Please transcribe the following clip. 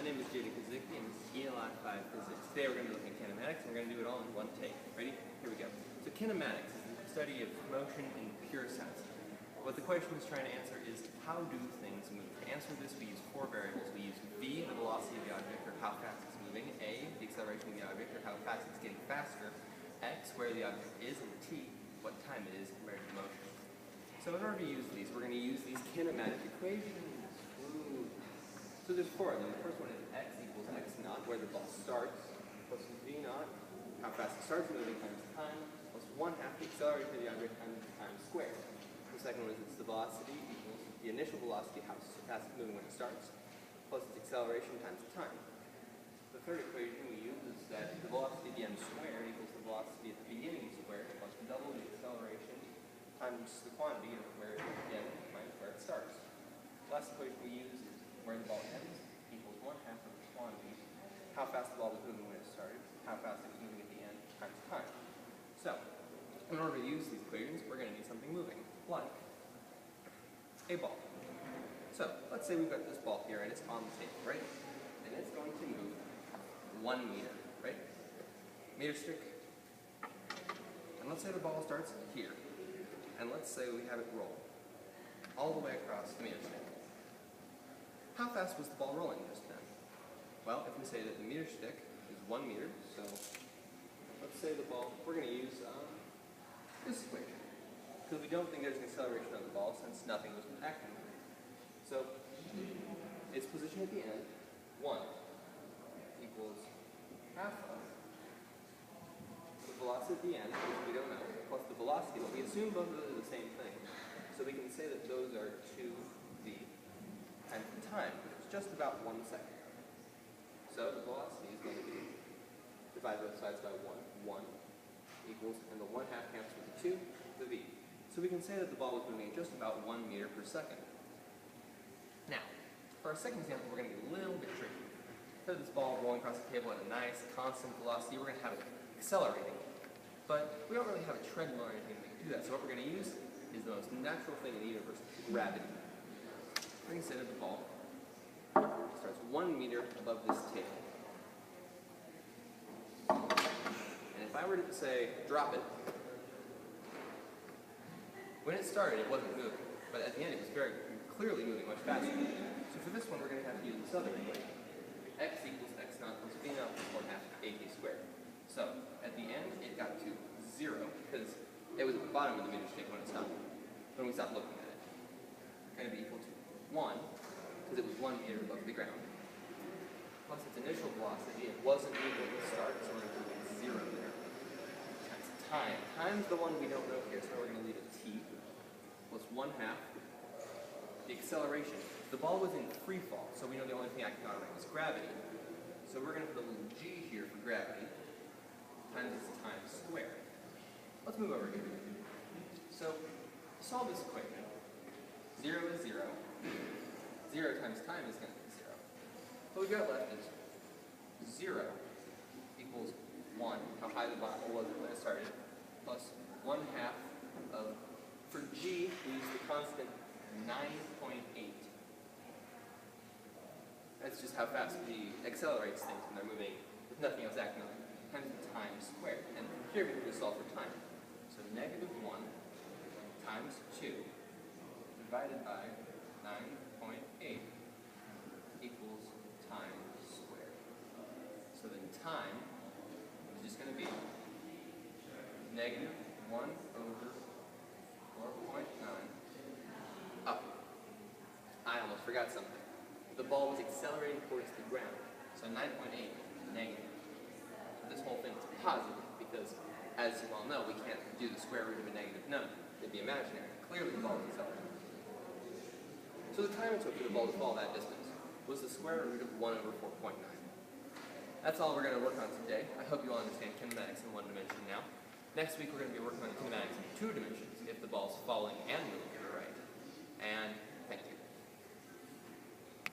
name is Jada Kazicki, and this is ELI5 Physics. Today we're going to be looking at kinematics, and we're going to do it all in one take. Ready? Here we go. So kinematics is the study of motion in pure sense. What the question is trying to answer is, how do things move? To answer this, we use four variables. We use v, the velocity of the object, or how fast it's moving; a, the acceleration of the object, or how fast it's getting faster; x, where the object is; and t, what time it is compared to motion. So in order to use these, we're going to use these kinematic equations. So there's four of them. The first one is x equals x naught, where the ball starts, plus v naught, how fast it starts moving times time, plus 1/2 the acceleration of the object times time squared. The second one is its the velocity equals the initial velocity, how fast it's moving when it starts, plus its acceleration times time. The third equation we use is that the velocity at the end squared equals the velocity at the beginning squared, plus double the acceleration times the quantity of where it begins times where it starts. The last equation we use is where the ball ends equals 1/2 of the quantity, how fast the ball was moving when it started, how fast it was moving at the end, times time. So, in order to use these equations, we're going to need something moving, like a ball. So, let's say we've got this ball here, and it's on the table, right? And it's going to move 1 meter, right? Meter stick. And let's say the ball starts here. And let's say we have it roll all the way across the meter stick. How fast was the ball rolling just then? Well, if we say that the meter stick is 1 meter, so let's say the ball, we're going to use this equation, because we don't think there's an acceleration of the ball since nothing was acting. So its position at the end, 1, equals half of the velocity at the end, which we don't know, plus the velocity, but we assume both of those are the same thing. So we can say that those are 2v times the time, which is just about 1 second. So the velocity is going to be, divide both sides by 1 equals, and the 1/2 cancels with the 2, the v. So we can say that the ball was moving at just about 1 meter per second. Now, for our second example, we're going to get a little bit tricky. Instead of this ball rolling across the table at a nice, constant velocity, we're going to have it accelerating. But we don't really have a treadmill or anything that can do that, so what we're going to use is the most natural thing in the universe, gravity. We're going to say that the ball starts 1 meter above this table. And if I were to say, drop it, when it started, it wasn't moving. But at the end, it was very clearly moving much faster. So for this one, we're going to have to use this other equation. X equals x naught plus v naught plus 1/2 at squared. So at the end, it got to 0, because it was at the bottom of the meter stick when it stopped. When we stopped looking at it. It's going to be equal to 1, because it was 1 meter above the ground, plus its initial velocity. It wasn't moving at the start, so we're going to put 0 there. Times time. Time's the one we don't know here, so we're going to leave it t, plus 1/2. The acceleration. The ball was in free fall, so we know the only thing acting on it was gravity. So we're going to put a little g here for gravity, times its time squared. Let's move over here. So, solve this equation. 0 is 0. 0 times time is going to be 0. What we've got left is 0 equals 1, how high the ball was when it started, plus 1/2 of, for g, we use the constant 9.8. That's just how fast it accelerates things when they're moving with nothing else acting on it, times the time squared. And here we can just solve for time. So -1 times 2 divided by 9.8 equals time squared. So then time is just going to be -1 over 4.9 up. I almost forgot something. The ball was accelerating towards the ground. So 9.8 negative. So this whole thing is positive because, as you all know, we can't do the square root of a negative number. It'd be imaginary. Clearly the ball is accelerating. So the time it took for the ball to fall that distance was the square root of 1 over 4.9. That's all we're going to work on today. I hope you all understand kinematics in 1 dimension now. Next week we're going to be working on kinematics in 2 dimensions if the ball's falling and moving to the right. And